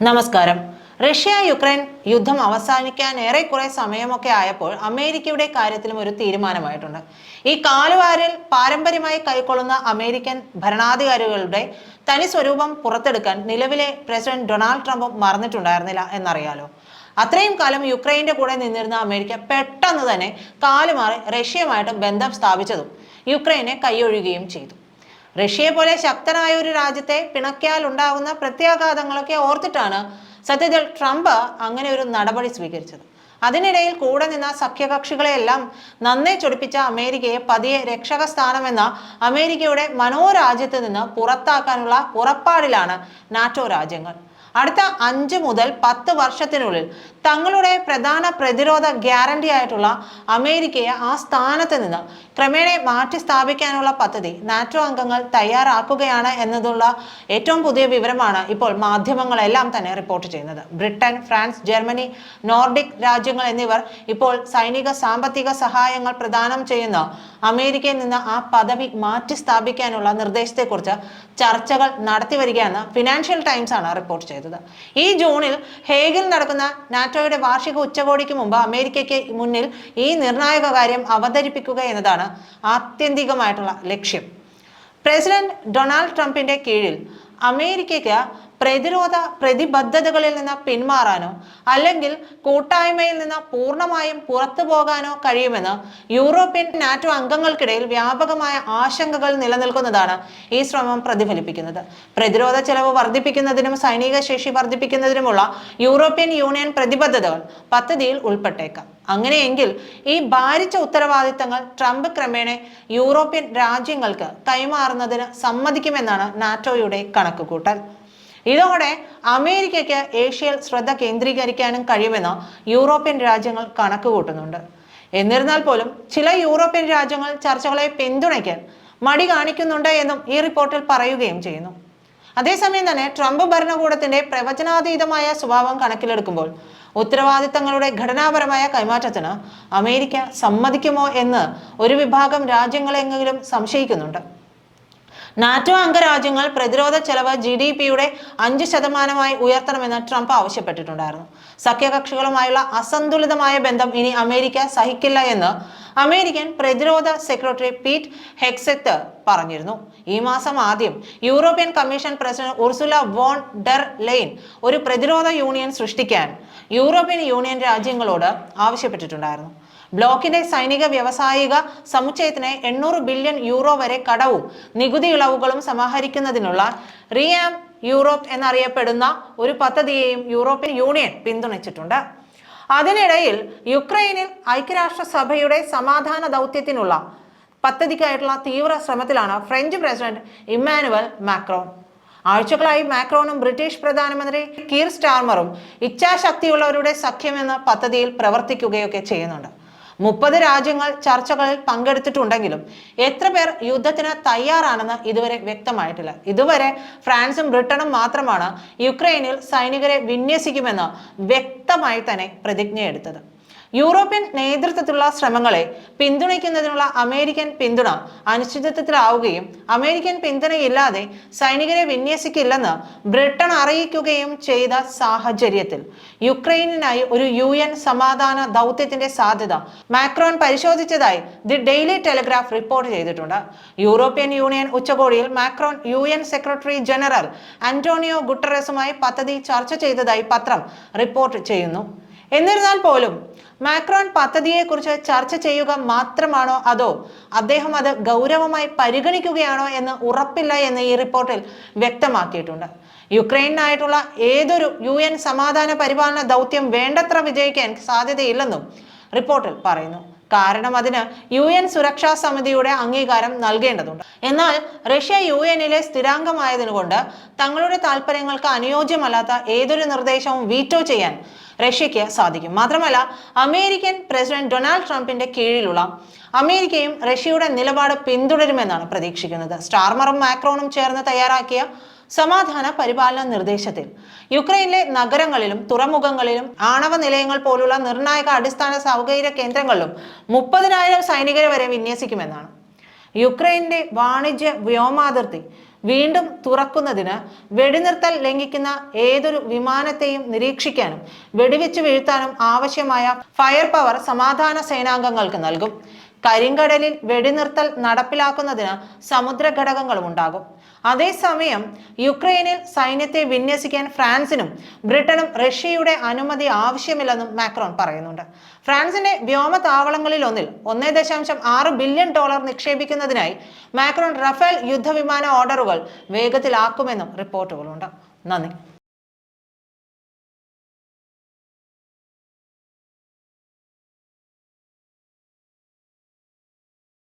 നമസ്കാരം. Russia Ukraine യുദ്ധം അവസാനിക്കാൻ ഏറെക്കുറെ സമയമൊക്കെ ആയപ്പോൾ അമേരിക്കയുടെ കാര്യത്തിലും ഒരു തീരുമാനമായിട്ടുണ്ട്. ഈ കാലുവാരിൽ പാരമ്പര്യമായി കൈക്കൊള്ളുന്ന അമേരിക്കൻ ഭരണാധികാരികളുടെ തനി സ്വരൂപം പുറത്തെടുക്കാൻ നിലവിലെ പ്രസിഡന്റ് ഡൊണാൾഡ് ട്രംപും മറന്നിട്ടുണ്ടായിരുന്നില്ല എന്നറിയാലോ. അത്രയും കാലം യുക്രൈന്റെ കൂടെ നിന്നിരുന്ന അമേരിക്ക പെട്ടെന്ന് തന്നെ കാലുമാറി റഷ്യയുമായിട്ട് ബന്ധം സ്ഥാപിച്ചതും യുക്രൈനെ കൈയൊഴുകുകയും ചെയ്തു. റഷ്യയെ പോലെ ശക്തനായ ഒരു രാജ്യത്തെ പിണക്കിയാൽ ഉണ്ടാകുന്ന പ്രത്യാഘാതങ്ങളൊക്കെ ഓർത്തിട്ടാണ് സത്യത്തിൽ ട്രംപ് അങ്ങനെ ഒരു നടപടി സ്വീകരിച്ചത്. അതിനിടയിൽ കൂടെ നിന്ന സഖ്യകക്ഷികളെയെല്ലാം നന്നേ ചൊടിപ്പിച്ച അമേരിക്കയെ പതിയെ രക്ഷക സ്ഥാനമെന്ന അമേരിക്കയുടെ മനോരാജ്യത്ത് നിന്ന് പുറത്താക്കാനുള്ള പുറപ്പാടിലാണ് നാറ്റോ രാജ്യങ്ങൾ. അടുത്ത 5 മുതൽ 10 വർഷത്തിനുള്ളിൽ തങ്ങളുടെ പ്രധാന പ്രതിരോധ ഗ്യാരണ്ടി ആയിട്ടുള്ള അമേരിക്കയെ ആ സ്ഥാനത്ത് നിന്ന് ക്രമേണ മാറ്റി സ്ഥാപിക്കാനുള്ള പദ്ധതി നാറ്റോ അംഗങ്ങൾ തയ്യാറാക്കുകയാണ് എന്നതുള്ള ഏറ്റവും പുതിയ വിവരമാണ് ഇപ്പോൾ മാധ്യമങ്ങളെല്ലാം തന്നെ റിപ്പോർട്ട് ചെയ്യുന്നത്. ബ്രിട്ടൻ, ഫ്രാൻസ്, ജർമ്മനി, നോർഡിക് രാജ്യങ്ങൾ എന്നിവർ ഇപ്പോൾ സൈനിക സാമ്പത്തിക സഹായങ്ങൾ പ്രദാനം ചെയ്യുന്ന അമേരിക്കയിൽ നിന്ന് ആ പദവി മാറ്റി സ്ഥാപിക്കാനുള്ള നിർദ്ദേശത്തെക്കുറിച്ച് ചർച്ചകൾ നടത്തി വരികയെന്ന് ഫിനാൻഷ്യൽ ടൈംസ് ആണ് റിപ്പോർട്ട് ചെയ്തത്. ഈ ജൂണിൽ ഹേഗിൽ നടക്കുന്ന നാറ്റോയുടെ വാർഷിക ഉച്ചകോടിക്ക് മുമ്പ് അമേരിക്കയ്ക്ക് മുന്നിൽ ഈ നിർണായക കാര്യം അവതരിപ്പിക്കുക എന്നതാണ് ആത്യന്തികമായിട്ടുള്ള ലക്ഷ്യം. പ്രസിഡന്റ് ഡൊണാൾഡ് ട്രംപിന്റെ കീഴിൽ അമേരിക്കയ്ക്ക് പ്രതിരോധ പ്രതിബദ്ധതകളിൽ നിന്ന് പിന്മാറാനോ അല്ലെങ്കിൽ കൂട്ടായ്മയിൽ നിന്ന് പൂർണ്ണമായും പുറത്തു പോകാനോ കഴിയുമെന്ന് യൂറോപ്യൻ നാറ്റോ അംഗങ്ങൾക്കിടയിൽ വ്യാപകമായ ആശങ്കകൾ നിലനിൽക്കുന്നതാണ് ഈ ശ്രമം പ്രതിഫലിപ്പിക്കുന്നത്. പ്രതിരോധ ചെലവ് വർദ്ധിപ്പിക്കുന്നതിനും സൈനിക ശേഷി വർദ്ധിപ്പിക്കുന്നതിനുമുള്ള യൂറോപ്യൻ യൂണിയൻ പ്രതിബദ്ധതകൾ പദ്ധതിയിൽ ഉൾപ്പെട്ടേക്കാം. അങ്ങനെയെങ്കിൽ ഈ ഭാരിച്ച ഉത്തരവാദിത്തങ്ങൾ ട്രംപ് ക്രമേണ യൂറോപ്യൻ രാജ്യങ്ങൾക്ക് കൈമാറുന്നതിന് സമ്മതിക്കുമെന്നാണ് നാറ്റോയുടെ കണക്കുകൂട്ടൽ. ഇതോടെ അമേരിക്കയ്ക്ക് ഏഷ്യയിൽ ശ്രദ്ധ കേന്ദ്രീകരിക്കാനും കഴിയുമെന്ന് യൂറോപ്യൻ രാജ്യങ്ങൾ കണക്കുകൂട്ടുന്നുണ്ട്. എന്നിരുന്നാൽ പോലും ചില യൂറോപ്യൻ രാജ്യങ്ങൾ ചർച്ചകളെ പിന്തുണയ്ക്കാൻ മടി കാണിക്കുന്നുണ്ട് എന്നും ഈ റിപ്പോർട്ടിൽ പറയുകയും ചെയ്യുന്നു. അതേസമയം തന്നെ ട്രംപ് ഭരണകൂടത്തിന്റെ പ്രവചനാതീതമായ സ്വഭാവം കണക്കിലെടുക്കുമ്പോൾ ഉത്തരവാദിത്തങ്ങളുടെ ഘടനാപരമായ കൈമാറ്റത്തിന് അമേരിക്ക സമ്മതിക്കുമോ എന്ന് ഒരു വിഭാഗം രാജ്യങ്ങളെങ്കിലും സംശയിക്കുന്നുണ്ട്. നാറ്റോ അംഗരാജ്യങ്ങൾ പ്രതിരോധ ചെലവ് GDPയുടെ 5% ഉയർത്തണമെന്ന് ട്രംപ് ആവശ്യപ്പെട്ടിട്ടുണ്ടായിരുന്നു. സഖ്യകക്ഷികളുമായുള്ള അസന്തുലിതമായ ബന്ധം ഇനി അമേരിക്ക സഹിക്കില്ല എന്ന് അമേരിക്കൻ പ്രതിരോധ സെക്രട്ടറി പീറ്റ് ഹെഗ്സെത്ത് പറഞ്ഞിരുന്നു. ഈ മാസം ആദ്യം European Commission President Ursula von der Leyen ഒരു പ്രതിരോധ യൂണിയൻ സൃഷ്ടിക്കാൻ യൂറോപ്യൻ യൂണിയൻ രാജ്യങ്ങളോട് ആവശ്യപ്പെട്ടിട്ടുണ്ടായിരുന്നു. ബ്ലോക്കിന്റെ സൈനിക വ്യാവസായിക സമുച്ചയത്തിന് 800 ബില്യൺ യൂറോ വരെ കടവും നികുതി ഇളവുകളും സമാഹരിക്കുന്നതിനുള്ള റിയാം യൂറോപ്പ് എന്നറിയപ്പെടുന്ന ഒരു പദ്ധതിയെയും യൂറോപ്യൻ യൂണിയൻ പിന്തുണച്ചിട്ടുണ്ട്. അതിനിടയിൽ യുക്രൈനിൽ ഐക്യരാഷ്ട്രസഭയുടെ സമാധാന ദൗത്യത്തിനുള്ള പദ്ധതിക്കായിട്ടുള്ള തീവ്ര ശ്രമത്തിലാണ് ഫ്രഞ്ച് പ്രസിഡന്റ് ഇമ്മാനുവൽ മാക്രോൺ. ആഴ്ചകളായി മാക്രോണും ബ്രിട്ടീഷ് പ്രധാനമന്ത്രി കീർ സ്റ്റാർമറും ഇച്ഛാശക്തിയുള്ളവരുടെ സഖ്യമെന്ന പദ്ധതിയിൽ പ്രവർത്തിക്കുകയൊക്കെ ചെയ്യുന്നുണ്ട്. 30 രാജ്യങ്ങൾ ചർച്ചകളിൽ പങ്കെടുത്തിട്ടുണ്ടെങ്കിലും എത്ര പേർ യുദ്ധത്തിന് തയ്യാറാണെന്ന് ഇതുവരെ വ്യക്തമായിട്ടില്ല. ഇതുവരെ ഫ്രാൻസും ബ്രിട്ടനും മാത്രമാണ് യുക്രൈനിൽ സൈനികരെ വിന്യസിക്കുമെന്ന് വ്യക്തമായി തന്നെ പ്രതിജ്ഞയെടുത്തത്. യൂറോപ്യൻ നേതൃത്വത്തിലുള്ള ശ്രമങ്ങളെ പിന്തുണയ്ക്കുന്നതിനുള്ള അമേരിക്കൻ പിന്തുണ അനിശ്ചിതത്വത്തിലാവുകയും അമേരിക്കൻ പിന്തുണയില്ലാതെ സൈനികരെ വിന്യസിക്കില്ലെന്ന് ബ്രിട്ടൻ അറിയിക്കുകയും ചെയ്ത സാഹചര്യത്തിൽ യുക്രൈനിനായി ഒരു UN സമാധാന ദൗത്യത്തിന്റെ സാധ്യത മാക്രോൺ പരിശോധിച്ചതായി ദി ഡെയിലി ടെലിഗ്രാഫ് റിപ്പോർട്ട് ചെയ്തിട്ടുണ്ട്. യൂറോപ്യൻ യൂണിയൻ ഉച്ചകോടിയിൽ Macron UN secretary general Antonio ഗുട്ടറസുമായി പദ്ധതി ചർച്ച ചെയ്തതായി പത്രം റിപ്പോർട്ട് ചെയ്യുന്നു. എന്നിരുന്നാൽ പോലും മാക്രോൺ പദ്ധതിയെക്കുറിച്ച് ചർച്ച ചെയ്യുക മാത്രമാണോ അതോ അദ്ദേഹം അത് ഗൗരവമായി പരിഗണിക്കുകയാണോ എന്ന് ഉറപ്പില്ല എന്ന് ഈ റിപ്പോർട്ടിൽ വ്യക്തമാക്കിയിട്ടുണ്ട്. യുക്രൈനായിട്ടുള്ള ഏതൊരു UN സമാധാന പരിപാലന ദൗത്യം വേണ്ടത്ര വിജയിക്കാൻ സാധ്യതയില്ലെന്നും റിപ്പോർട്ടിൽ പറയുന്നു. കാരണം അതിന് UN സുരക്ഷാ സമിതിയുടെ അംഗീകാരം നൽകേണ്ടതുണ്ട്. എന്നാൽ റഷ്യ UN സ്ഥിരാംഗമായതിനുകൊണ്ട് തങ്ങളുടെ താല്പര്യങ്ങൾക്ക് അനുയോജ്യമല്ലാത്ത ഏതൊരു നിർദ്ദേശവും വീറ്റോ ചെയ്യാൻ റഷ്യയ്ക്ക് സാധിക്കും. മാത്രമല്ല അമേരിക്കൻ പ്രസിഡന്റ് ഡൊണാൾഡ് ട്രംപിന്റെ കീഴിലുള്ള അമേരിക്കയും റഷ്യയുടെ നിലപാട് പിന്തുടരുമെന്നാണ് പ്രതീക്ഷിക്കുന്നത്. സ്റ്റാർമറും മാക്രോണും ചേർന്ന് തയ്യാറാക്കിയ സമാധാന പരിപാലന നിർദ്ദേശത്തിൽ യുക്രൈനിലെ നഗരങ്ങളിലും തുറമുഖങ്ങളിലും ആണവ നിലയങ്ങൾ പോലുള്ള നിർണായക അടിസ്ഥാന സൗകര്യ കേന്ദ്രങ്ങളിലും 30,000 സൈനികരെ വരെ വിന്യസിക്കുമെന്നാണ്. യുക്രൈനിന്റെ വാണിജ്യ വ്യോമാതിർത്തി വീണ്ടും തുറക്കുന്നതിന് വെടിനിർത്തൽ ലംഘിക്കുന്ന ഏതൊരു വിമാനത്തെയും നിരീക്ഷിക്കാനും വെടിവെച്ച് വീഴ്ത്താനും ആവശ്യമായ ഫയർ പവർ സമാധാന സേനാംഗങ്ങൾക്ക് നൽകും. കരിങ്കടലിൽ വെടിനിർത്തൽ നടപ്പിലാക്കുന്നതിന് സമുദ്ര ഘടകങ്ങളും ഉണ്ടാകും. അതേസമയം യുക്രൈനിൽ സൈന്യത്തെ വിന്യസിക്കാൻ ഫ്രാൻസിനും ബ്രിട്ടനും റഷ്യയുടെ അനുമതി ആവശ്യമില്ലെന്നും മാക്രോൺ പറയുന്നുണ്ട്. ഫ്രാൻസിന്റെ വ്യോമതാവളങ്ങളിൽ ഒന്നിൽ $1.6 ബില്യൺ നിക്ഷേപിക്കുന്നതിനായി മാക്രോൺ റഫേൽ യുദ്ധവിമാന ഓർഡറുകൾ വേഗത്തിലാക്കുമെന്നും റിപ്പോർട്ടുകളുണ്ട്. നന്ദി.